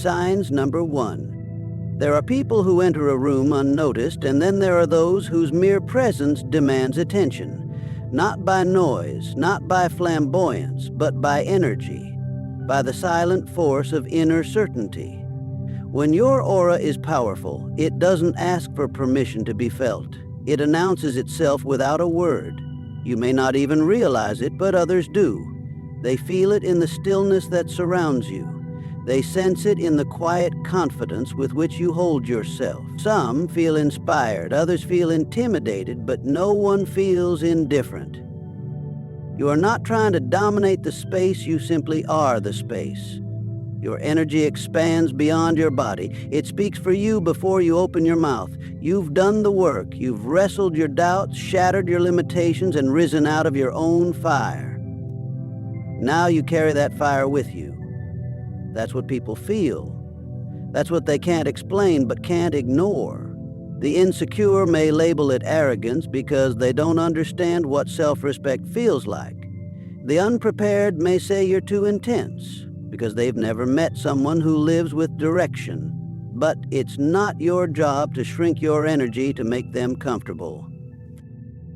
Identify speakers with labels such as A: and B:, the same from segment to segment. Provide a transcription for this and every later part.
A: Signs number 1. There are people who enter a room unnoticed, and then there are those whose mere presence demands attention. Not by noise, not by flamboyance, but by energy, by the silent force of inner certainty. When your aura is powerful, it doesn't ask for permission to be felt. It announces itself without a word. You may not even realize it, but others do. They feel it in the stillness that surrounds you. They sense it in the quiet confidence with which you hold yourself. Some feel inspired, others feel intimidated, but no one feels indifferent. You are not trying to dominate the space, you simply are the space. Your energy expands beyond your body. It speaks for you before you open your mouth. You've done the work. You've wrestled your doubts, shattered your limitations, and risen out of your own fire. Now you carry that fire with you. That's what people feel. That's what they can't explain but can't ignore. The insecure may label it arrogance because they don't understand what self-respect feels like. The unprepared may say you're too intense because they've never met someone who lives with direction. But it's not your job to shrink your energy to make them comfortable.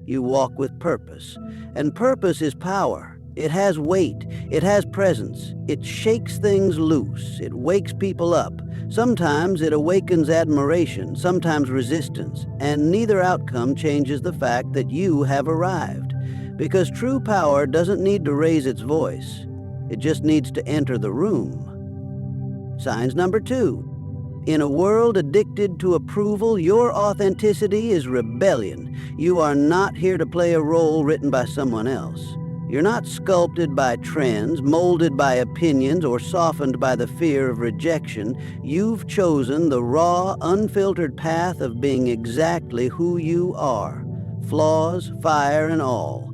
A: You walk with purpose, and purpose is power. It has weight, it has presence, it shakes things loose, it wakes people up. Sometimes it awakens admiration, sometimes resistance, and neither outcome changes the fact that you have arrived. Because true power doesn't need to raise its voice, it just needs to enter the room. Signs number 2. In a world addicted to approval, your authenticity is rebellion. You are not here to play a role written by someone else. You're not sculpted by trends, molded by opinions, or softened by the fear of rejection. You've chosen the raw, unfiltered path of being exactly who you are, flaws, fire, and all.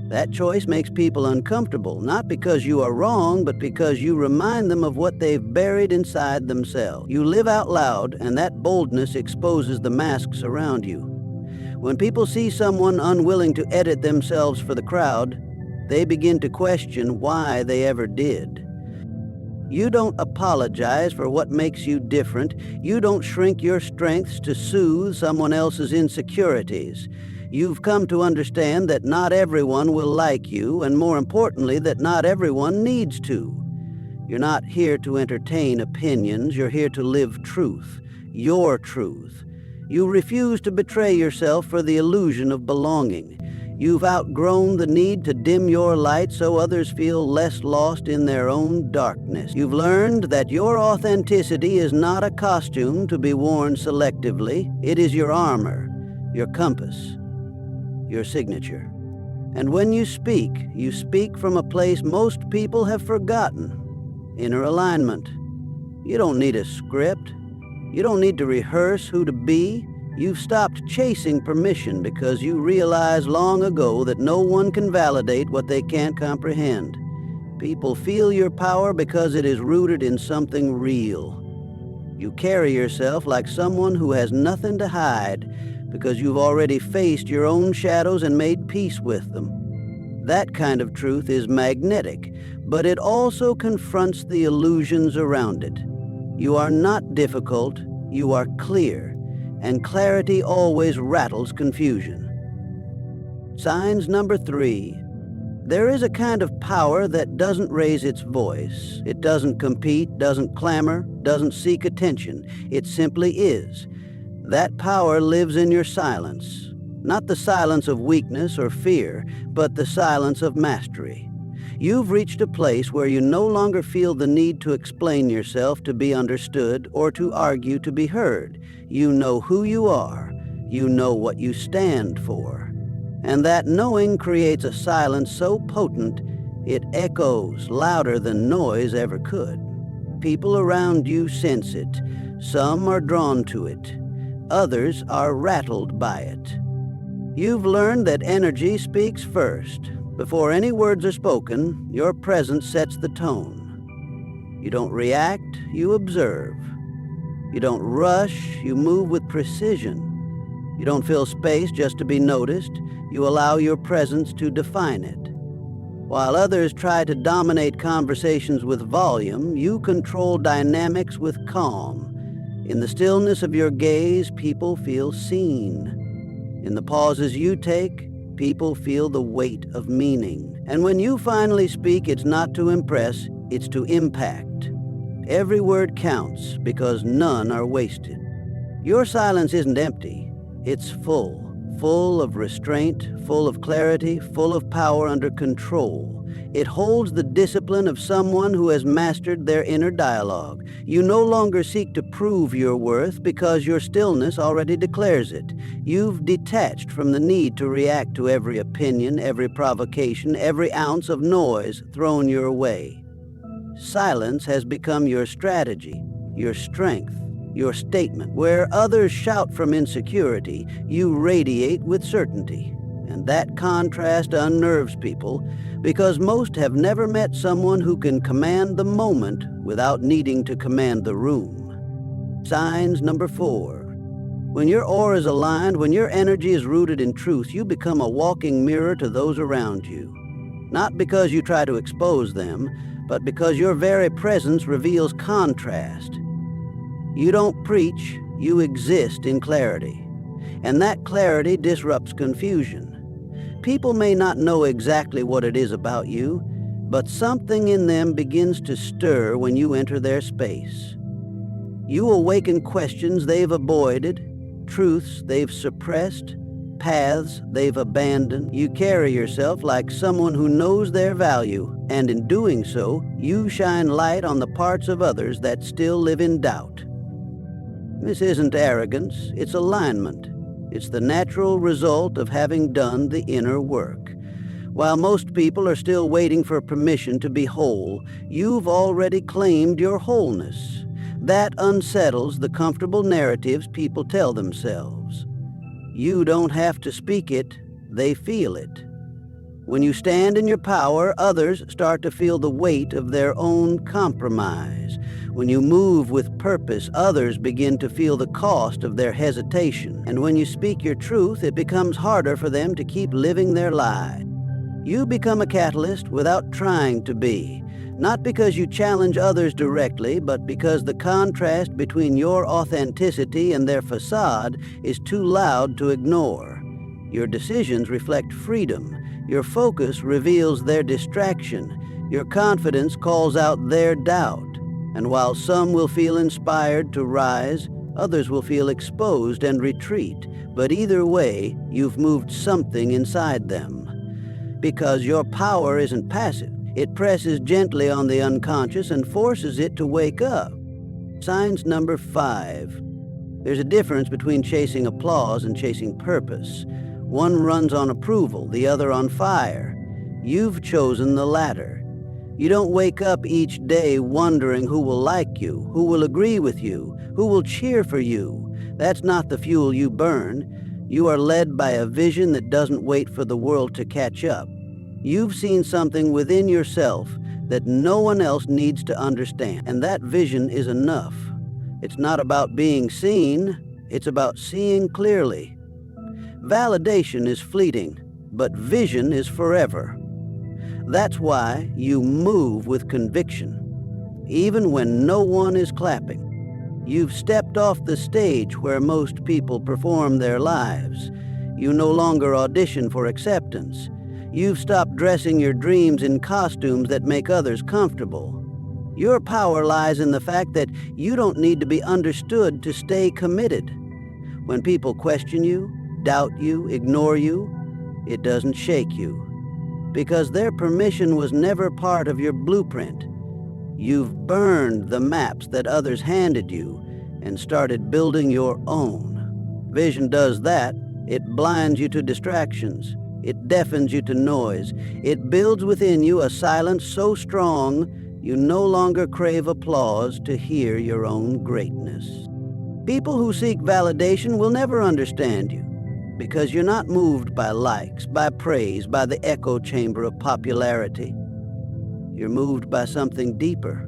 A: That choice makes people uncomfortable, not because you are wrong, but because you remind them of what they've buried inside themselves. You live out loud, and that boldness exposes the masks around you. When people see someone unwilling to edit themselves for the crowd, they begin to question why they ever did. You don't apologize for what makes you different. You don't shrink your strengths to soothe someone else's insecurities. You've come to understand that not everyone will like you, and more importantly, that not everyone needs to. You're not here to entertain opinions. You're here to live truth, your truth. You refuse to betray yourself for the illusion of belonging. You've outgrown the need to dim your light so others feel less lost in their own darkness. You've learned that your authenticity is not a costume to be worn selectively. It is your armor, your compass, your signature. And when you speak from a place most people have forgotten, inner alignment. You don't need a script. You don't need to rehearse who to be. You've stopped chasing permission because you realized long ago that no one can validate what they can't comprehend. People feel your power because it is rooted in something real. You carry yourself like someone who has nothing to hide because you've already faced your own shadows and made peace with them. That kind of truth is magnetic, but it also confronts the illusions around it. You are not difficult, you are clear. And clarity always rattles confusion. Signs number 3. There is a kind of power that doesn't raise its voice. It doesn't compete, doesn't clamor, doesn't seek attention. It simply is. That power lives in your silence. Not the silence of weakness or fear, but the silence of mastery. You've reached a place where you no longer feel the need to explain yourself to be understood or to argue to be heard. You know who you are. You know what you stand for. And that knowing creates a silence so potent, it echoes louder than noise ever could. People around you sense it. Some are drawn to it. Others are rattled by it. You've learned that energy speaks first. Before any words are spoken, your presence sets the tone. You don't react, you observe. You don't rush, you move with precision. You don't fill space just to be noticed. You allow your presence to define it. While others try to dominate conversations with volume, you control dynamics with calm. In the stillness of your gaze, people feel seen. In the pauses you take, people feel the weight of meaning. And when you finally speak, it's not to impress, it's to impact. Every word counts because none are wasted. Your silence isn't empty, it's full. Full of restraint, full of clarity, full of power under control. It holds the discipline of someone who has mastered their inner dialogue. You no longer seek to prove your worth because your stillness already declares it. You've detached from the need to react to every opinion, every provocation, every ounce of noise thrown your way. Silence has become your strategy, your strength, your statement. Where others shout from insecurity, you radiate with certainty. And that contrast unnerves people because most have never met someone who can command the moment without needing to command the room. Signs number 4. When your aura is aligned, when your energy is rooted in truth, you become a walking mirror to those around you. Not because you try to expose them, but because your very presence reveals contrast. You don't preach, you exist in clarity. And that clarity disrupts confusion. People may not know exactly what it is about you, but something in them begins to stir when you enter their space. You awaken questions they've avoided, truths they've suppressed, paths they've abandoned. You carry yourself like someone who knows their value, and in doing so, you shine light on the parts of others that still live in doubt. This isn't arrogance, it's alignment. It's the natural result of having done the inner work. While most people are still waiting for permission to be whole, you've already claimed your wholeness. That unsettles the comfortable narratives people tell themselves. You don't have to speak it, they feel it. When you stand in your power, others start to feel the weight of their own compromise. When you move with purpose, others begin to feel the cost of their hesitation. And when you speak your truth, it becomes harder for them to keep living their lie. You become a catalyst without trying to be. Not because you challenge others directly, but because the contrast between your authenticity and their facade is too loud to ignore. Your decisions reflect freedom. Your focus reveals their distraction. Your confidence calls out their doubt. And while some will feel inspired to rise, others will feel exposed and retreat. But either way, you've moved something inside them. Because your power isn't passive. It presses gently on the unconscious and forces it to wake up. Signs number 5. There's a difference between chasing applause and chasing purpose. One runs on approval, the other on fire. You've chosen the latter. You don't wake up each day wondering who will like you, who will agree with you, who will cheer for you. That's not the fuel you burn. You are led by a vision that doesn't wait for the world to catch up. You've seen something within yourself that no one else needs to understand, and that vision is enough. It's not about being seen, it's about seeing clearly. Validation is fleeting, but vision is forever. That's why you move with conviction, even when no one is clapping. You've stepped off the stage where most people perform their lives. You no longer audition for acceptance. You've stopped dressing your dreams in costumes that make others comfortable. Your power lies in the fact that you don't need to be understood to stay committed. When people question you, doubt you, ignore you, it doesn't shake you. Because their permission was never part of your blueprint. You've burned the maps that others handed you and started building your own. Vision does that. It blinds you to distractions. It deafens you to noise. It builds within you a silence so strong you no longer crave applause to hear your own greatness. People who seek validation will never understand you because you're not moved by likes, by praise, by the echo chamber of popularity. You're moved by something deeper,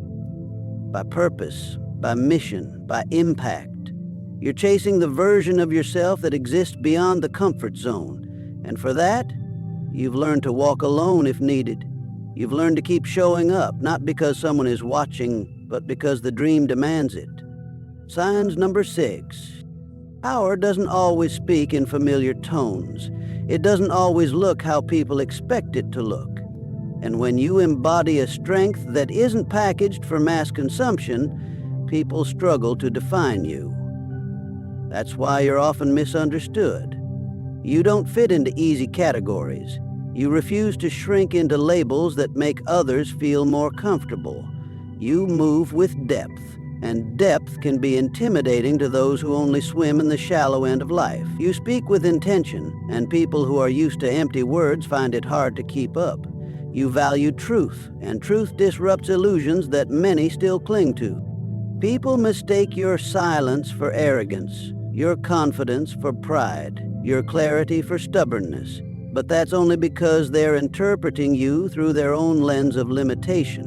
A: by purpose, by mission, by impact. You're chasing the version of yourself that exists beyond the comfort zone. And for that, you've learned to walk alone if needed. You've learned to keep showing up, not because someone is watching, but because the dream demands it. Signs number 6. Power doesn't always speak in familiar tones. It doesn't always look how people expect it to look. And when you embody a strength that isn't packaged for mass consumption, people struggle to define you. That's why you're often misunderstood. You don't fit into easy categories. You refuse to shrink into labels that make others feel more comfortable. You move with depth, and depth can be intimidating to those who only swim in the shallow end of life. You speak with intention, and people who are used to empty words find it hard to keep up. You value truth, and truth disrupts illusions that many still cling to. People mistake your silence for arrogance, your confidence for pride, your clarity for stubbornness. But that's only because they're interpreting you through their own lens of limitation.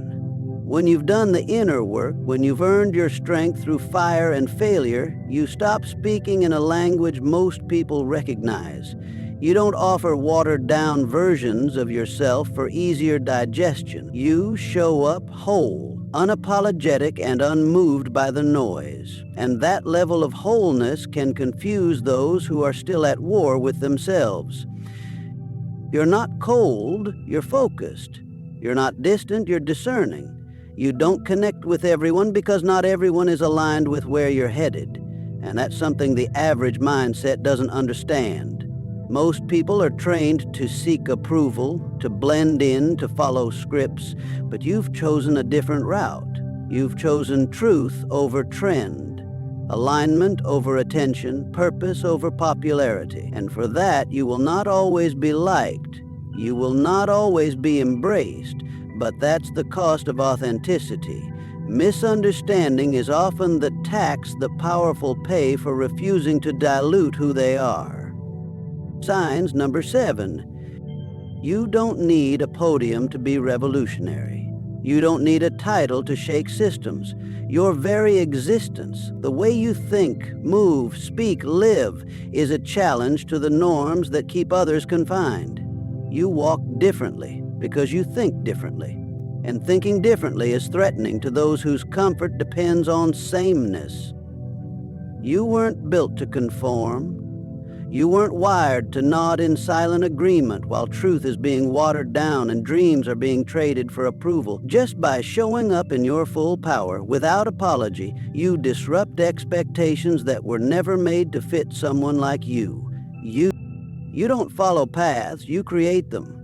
A: When you've done the inner work, when you've earned your strength through fire and failure, you stop speaking in a language most people recognize. You don't offer watered-down versions of yourself for easier digestion. You show up whole, unapologetic and unmoved by the noise. And that level of wholeness can confuse those who are still at war with themselves. You're not cold, you're focused. You're not distant, you're discerning. You don't connect with everyone because not everyone is aligned with where you're headed. And that's something the average mindset doesn't understand. Most people are trained to seek approval, to blend in, to follow scripts, but you've chosen a different route. You've chosen truth over trend, alignment over attention, purpose over popularity. And for that, you will not always be liked. You will not always be embraced, but that's the cost of authenticity. Misunderstanding is often the tax the powerful pay for refusing to dilute who they are. Signs number 7. You don't need a podium to be revolutionary. You don't need a title to shake systems. Your very existence, the way you think, move, speak, live, is a challenge to the norms that keep others confined. You walk differently because you think differently. And thinking differently is threatening to those whose comfort depends on sameness. You weren't built to conform. You weren't wired to nod in silent agreement while truth is being watered down and dreams are being traded for approval. Just by showing up in your full power without apology, you disrupt expectations that were never made to fit someone like you. You don't follow paths, you create them.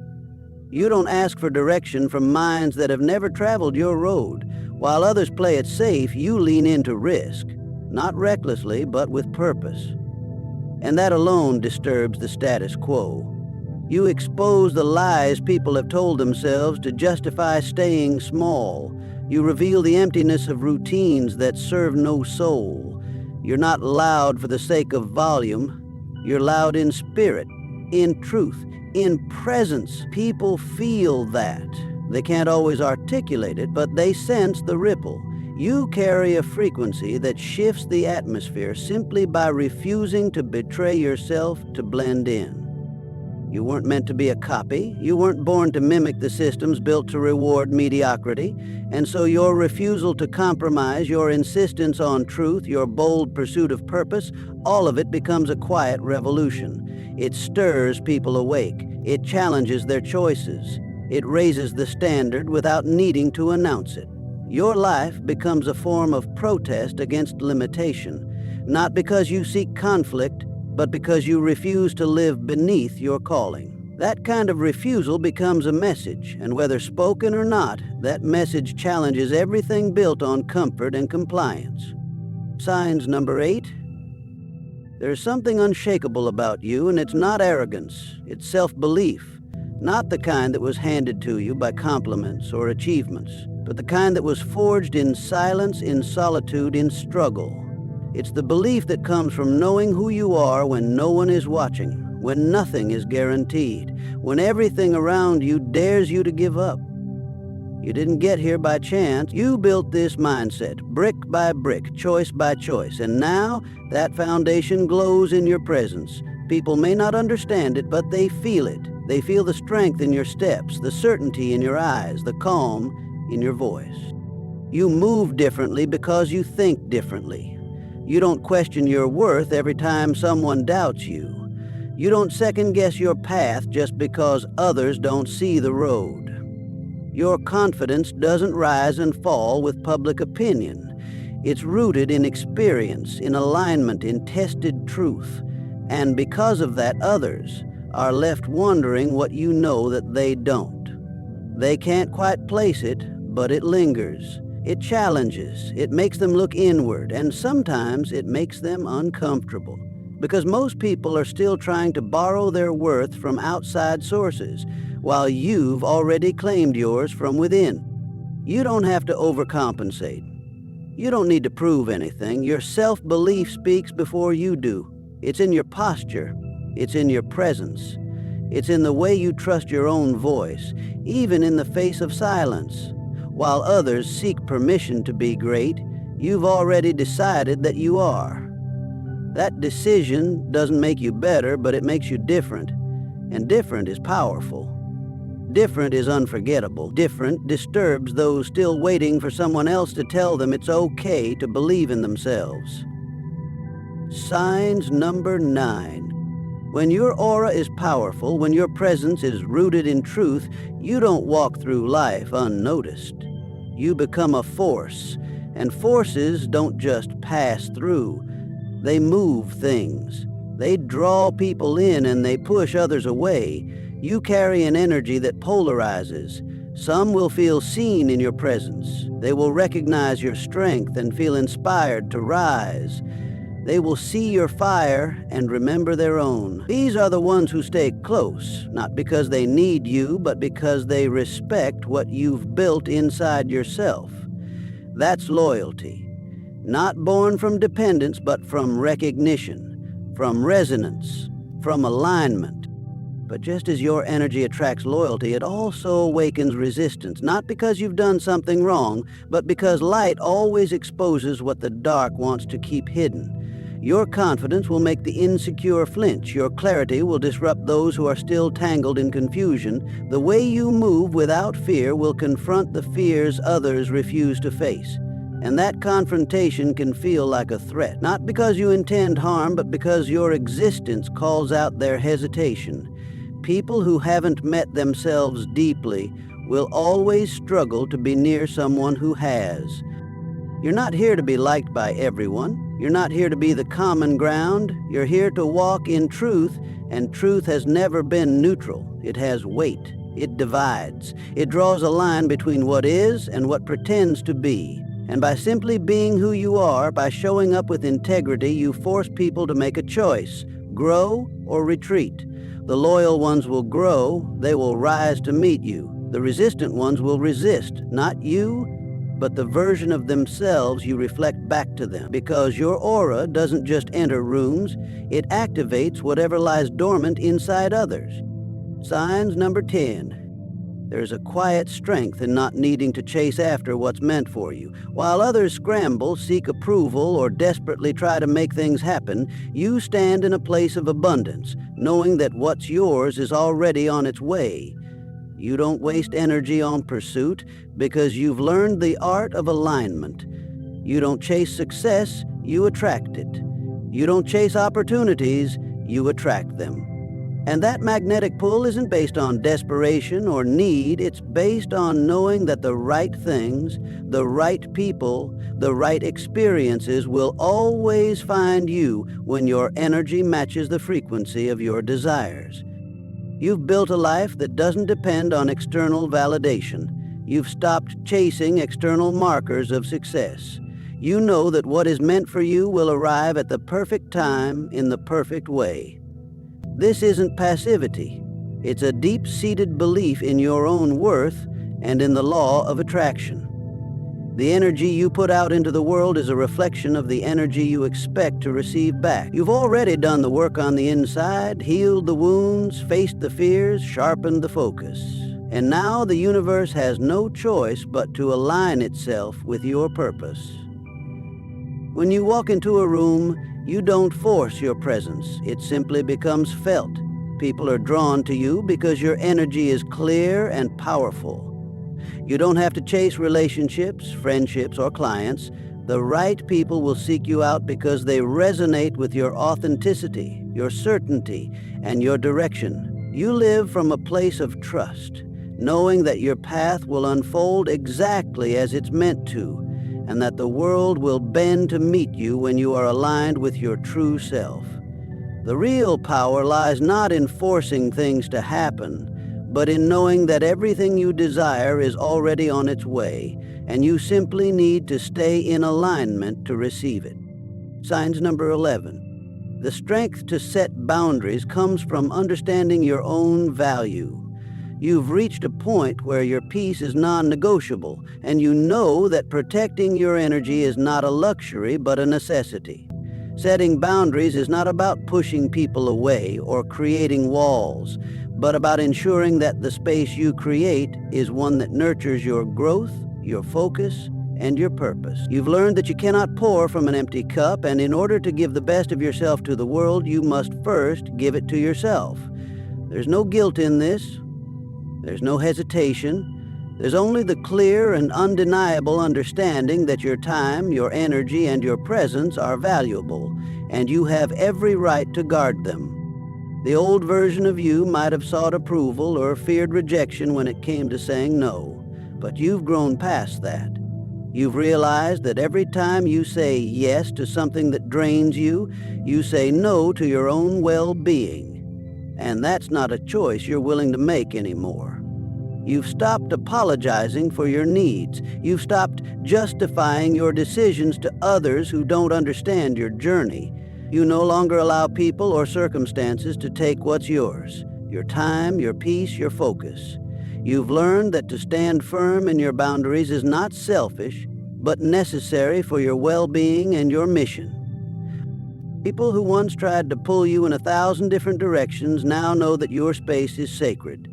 A: You don't ask for direction from minds that have never traveled your road. While others play it safe, you lean into risk, not recklessly, but with purpose. And that alone disturbs the status quo. You expose the lies people have told themselves to justify staying small. You reveal the emptiness of routines that serve no soul. You're not loud for the sake of volume. You're loud in spirit, in truth, in presence. People feel that. They can't always articulate it, but they sense the ripple. You carry a frequency that shifts the atmosphere simply by refusing to betray yourself to blend in. You weren't meant to be a copy. You weren't born to mimic the systems built to reward mediocrity. And so your refusal to compromise, your insistence on truth, your bold pursuit of purpose, all of it becomes a quiet revolution. It stirs people awake. It challenges their choices. It raises the standard without needing to announce it. Your life becomes a form of protest against limitation, not because you seek conflict, but because you refuse to live beneath your calling. That kind of refusal becomes a message, and whether spoken or not, that message challenges everything built on comfort and compliance. Signs number 8. There's something unshakable about you, and it's not arrogance, it's self-belief. Not the kind that was handed to you by compliments or achievements, but the kind that was forged in silence, in solitude, in struggle. It's the belief that comes from knowing who you are when no one is watching, when nothing is guaranteed, when everything around you dares you to give up. You didn't get here by chance. You built this mindset, brick by brick, choice by choice, and now that foundation glows in your presence. People may not understand it, but they feel it. They feel the strength in your steps, the certainty in your eyes, the calm in your voice. You move differently because you think differently. You don't question your worth every time someone doubts you. You don't second-guess your path just because others don't see the road. Your confidence doesn't rise and fall with public opinion. It's rooted in experience, in alignment, in tested truth. And because of that, others are left wondering what you know that they don't. They can't quite place it, but it lingers. It challenges. It makes them look inward, and sometimes it makes them uncomfortable. Because most people are still trying to borrow their worth from outside sources, while you've already claimed yours from within. You don't have to overcompensate. You don't need to prove anything. Your self-belief speaks before you do. It's in your posture. It's in your presence. It's in the way you trust your own voice, even in the face of silence. While others seek permission to be great, you've already decided that you are. That decision doesn't make you better, but it makes you different. And different is powerful. Different is unforgettable. Different disturbs those still waiting for someone else to tell them it's okay to believe in themselves. Signs number 9. When your aura is powerful, when your presence is rooted in truth, you don't walk through life unnoticed. You become a force, and forces don't just pass through. They move things. They draw people in and they push others away. You carry an energy that polarizes. Some will feel seen in your presence. They will recognize your strength and feel inspired to rise. They will see your fire and remember their own. These are the ones who stay close, not because they need you, but because they respect what you've built inside yourself. That's loyalty. Not born from dependence, but from recognition, from resonance, from alignment. But just as your energy attracts loyalty, it also awakens resistance, not because you've done something wrong, but because light always exposes what the dark wants to keep hidden. Your confidence will make the insecure flinch. Your clarity will disrupt those who are still tangled in confusion. The way you move without fear will confront the fears others refuse to face. And that confrontation can feel like a threat, not because you intend harm, but because your existence calls out their hesitation. People who haven't met themselves deeply will always struggle to be near someone who has. You're not here to be liked by everyone. You're not here to be the common ground. You're here to walk in truth, and truth has never been neutral. It has weight. It divides. It draws a line between what is and what pretends to be. And by simply being who you are, by showing up with integrity, you force people to make a choice: grow or retreat. The loyal ones will grow. They will rise to meet you. The resistant ones will resist, not you, but the version of themselves you reflect back to them. Because your aura doesn't just enter rooms, it activates whatever lies dormant inside others. Signs number 10. There's a quiet strength in not needing to chase after what's meant for you. While others scramble, seek approval, or desperately try to make things happen, you stand in a place of abundance, knowing that what's yours is already on its way. You don't waste energy on pursuit because you've learned the art of alignment. You don't chase success, you attract it. You don't chase opportunities, you attract them. And that magnetic pull isn't based on desperation or need. It's based on knowing that the right things, the right people, the right experiences will always find you when your energy matches the frequency of your desires. You've built a life that doesn't depend on external validation. You've stopped chasing external markers of success. You know that what is meant for you will arrive at the perfect time in the perfect way. This isn't passivity. It's a deep-seated belief in your own worth and in the law of attraction. The energy you put out into the world is a reflection of the energy you expect to receive back. You've already done the work on the inside, healed the wounds, faced the fears, sharpened the focus. And now the universe has no choice but to align itself with your purpose. When you walk into a room, you don't force your presence. It simply becomes felt. People are drawn to you because your energy is clear and powerful. You don't have to chase relationships, friendships, or clients. The right people will seek you out because they resonate with your authenticity, your certainty, and your direction. You live from a place of trust, knowing that your path will unfold exactly as it's meant to, and that the world will bend to meet you when you are aligned with your true self. The real power lies not in forcing things to happen, but in knowing that everything you desire is already on its way, and you simply need to stay in alignment to receive it. Signs number 11. The strength to set boundaries comes from understanding your own value. You've reached a point where your peace is non-negotiable, and you know that protecting your energy is not a luxury but a necessity. Setting boundaries is not about pushing people away or creating walls, but about ensuring that the space you create is one that nurtures your growth, your focus, and your purpose. You've learned that you cannot pour from an empty cup, and in order to give the best of yourself to the world, you must first give it to yourself. There's no guilt in this. There's no hesitation. There's only the clear and undeniable understanding that your time, your energy, and your presence are valuable, and you have every right to guard them. The old version of you might have sought approval or feared rejection when it came to saying no, but you've grown past that. You've realized that every time you say yes to something that drains you, you say no to your own well-being. And that's not a choice you're willing to make anymore. You've stopped apologizing for your needs. You've stopped justifying your decisions to others who don't understand your journey. You no longer allow people or circumstances to take what's yours: your time, your peace, your focus. You've learned that to stand firm in your boundaries is not selfish, but necessary for your well-being and your mission. People who once tried to pull you in 1,000 different directions now know that your space is sacred.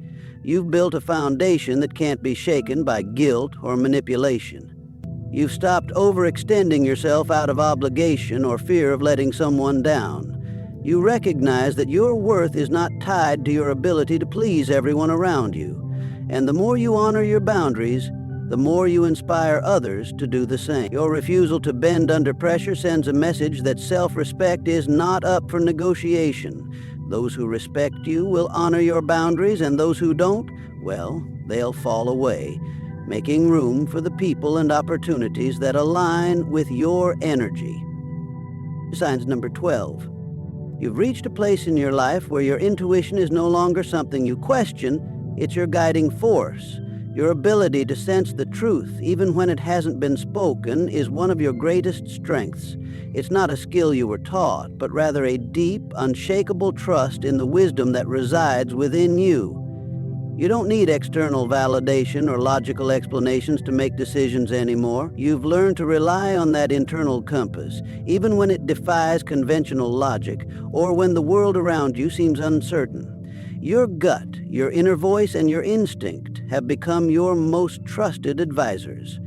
A: You've built a foundation that can't be shaken by guilt or manipulation. You've stopped overextending yourself out of obligation or fear of letting someone down. You recognize that your worth is not tied to your ability to please everyone around you. And the more you honor your boundaries, the more you inspire others to do the same. Your refusal to bend under pressure sends a message that self-respect is not up for negotiation. Those who respect you will honor your boundaries, and those who don't, well, they'll fall away, making room for the people and opportunities that align with your energy. Signs number 12. You've reached a place in your life where your intuition is no longer something you question, it's your guiding force. Your ability to sense the truth, even when it hasn't been spoken, is one of your greatest strengths. It's not a skill you were taught, but rather a deep, unshakable trust in the wisdom that resides within you. You don't need external validation or logical explanations to make decisions anymore. You've learned to rely on that internal compass, even when it defies conventional logic or when the world around you seems uncertain. Your gut, your inner voice, and your instinct have become your most trusted advisors.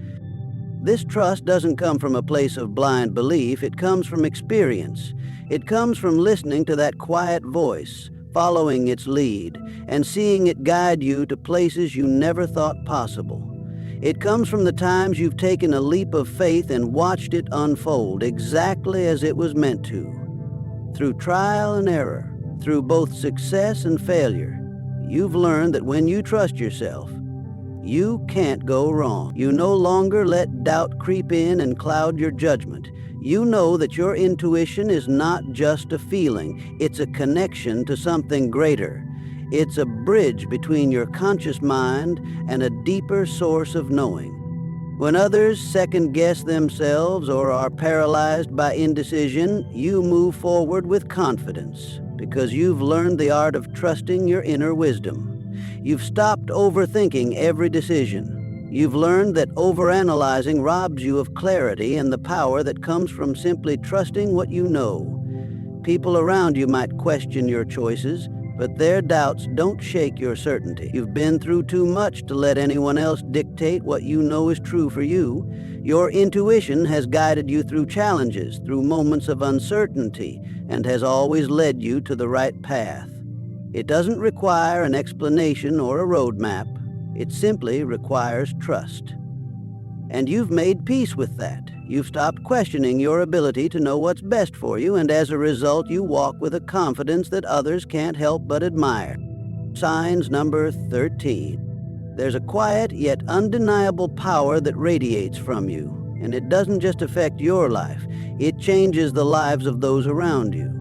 A: This trust doesn't come from a place of blind belief. It comes from experience. It comes from listening to that quiet voice, following its lead, and seeing it guide you to places you never thought possible. It comes from the times you've taken a leap of faith and watched it unfold exactly as it was meant to. Through trial and error, through both success and failure, you've learned that when you trust yourself, you can't go wrong. You no longer let doubt creep in and cloud your judgment. You know that your intuition is not just a feeling, it's a connection to something greater. It's a bridge between your conscious mind and a deeper source of knowing. When others second-guess themselves or are paralyzed by indecision, you move forward with confidence because you've learned the art of trusting your inner wisdom. You've stopped overthinking every decision. You've learned that overanalyzing robs you of clarity and the power that comes from simply trusting what you know. People around you might question your choices, but their doubts don't shake your certainty. You've been through too much to let anyone else dictate what you know is true for you. Your intuition has guided you through challenges, through moments of uncertainty, and has always led you to the right path. It doesn't require an explanation or a roadmap. It simply requires trust. And you've made peace with that. You've stopped questioning your ability to know what's best for you, and as a result, you walk with a confidence that others can't help but admire. Signs number 13. There's a quiet yet undeniable power that radiates from you, and it doesn't just affect your life. It changes the lives of those around you.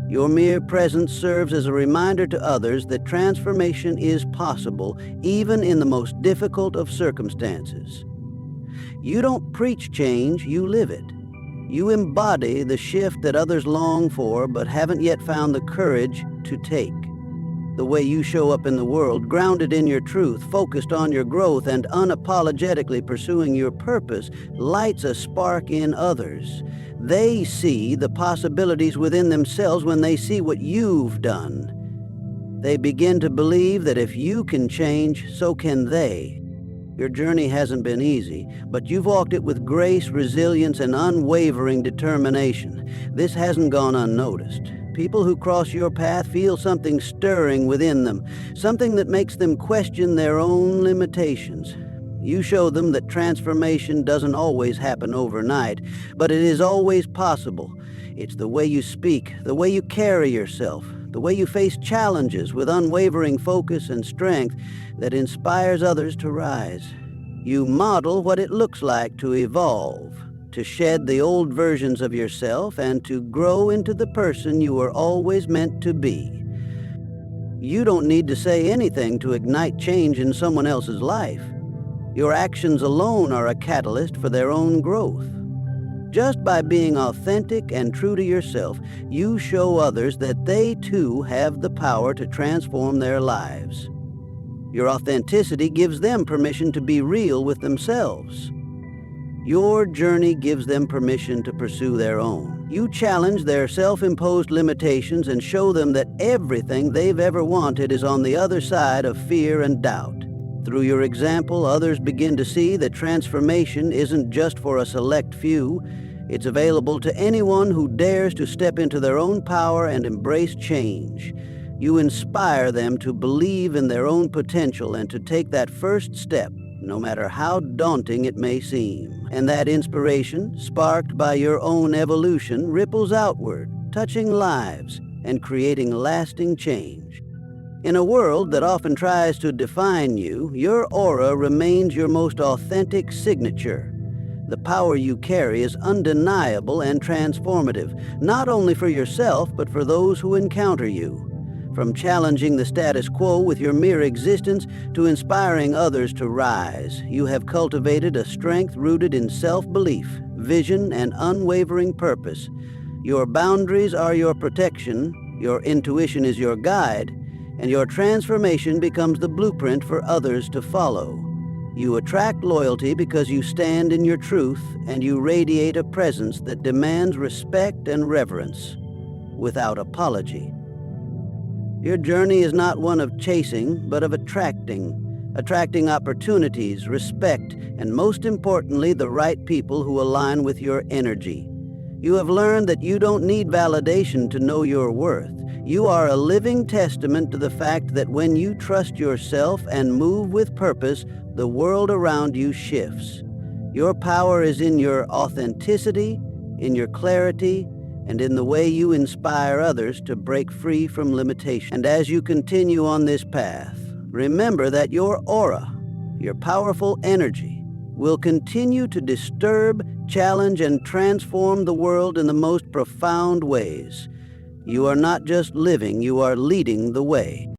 A: Your mere presence serves as a reminder to others that transformation is possible, even in the most difficult of circumstances. You don't preach change, you live it. You embody the shift that others long for but haven't yet found the courage to take. The way you show up in the world, grounded in your truth, focused on your growth, and unapologetically pursuing your purpose, lights a spark in others. They see the possibilities within themselves when they see what you've done. They begin to believe that if you can change, so can they. Your journey hasn't been easy, but you've walked it with grace, resilience, and unwavering determination. This hasn't gone unnoticed. People who cross your path feel something stirring within them, something that makes them question their own limitations. You show them that transformation doesn't always happen overnight, but it is always possible. It's the way you speak, the way you carry yourself, the way you face challenges with unwavering focus and strength that inspires others to rise. You model what it looks like to evolve, to shed the old versions of yourself, and to grow into the person you were always meant to be. You don't need to say anything to ignite change in someone else's life. Your actions alone are a catalyst for their own growth. Just by being authentic and true to yourself, you show others that they too have the power to transform their lives. Your authenticity gives them permission to be real with themselves. Your journey gives them permission to pursue their own. You challenge their self-imposed limitations and show them that everything they've ever wanted is on the other side of fear and doubt. Through your example, others begin to see that transformation isn't just for a select few. It's available to anyone who dares to step into their own power and embrace change. You inspire them to believe in their own potential and to take that first step, no matter how daunting it may seem. And that inspiration, sparked by your own evolution, ripples outward, touching lives and creating lasting change. In a world that often tries to define you, your aura remains your most authentic signature. The power you carry is undeniable and transformative, not only for yourself, but for those who encounter you. From challenging the status quo with your mere existence to inspiring others to rise, you have cultivated a strength rooted in self-belief, vision, and unwavering purpose. Your boundaries are your protection, your intuition is your guide, and your transformation becomes the blueprint for others to follow. You attract loyalty because you stand in your truth, and you radiate a presence that demands respect and reverence, without apology. Your journey is not one of chasing, but of attracting opportunities, respect, and most importantly, the right people who align with your energy. You have learned that you don't need validation to know your worth. You are a living testament to the fact that when you trust yourself and move with purpose, the world around you shifts. Your power is in your authenticity, in your clarity, and in the way you inspire others to break free from limitation. And as you continue on this path, remember that your aura, your powerful energy, will continue to disturb, challenge, and transform the world in the most profound ways. You are not just living, you are leading the way.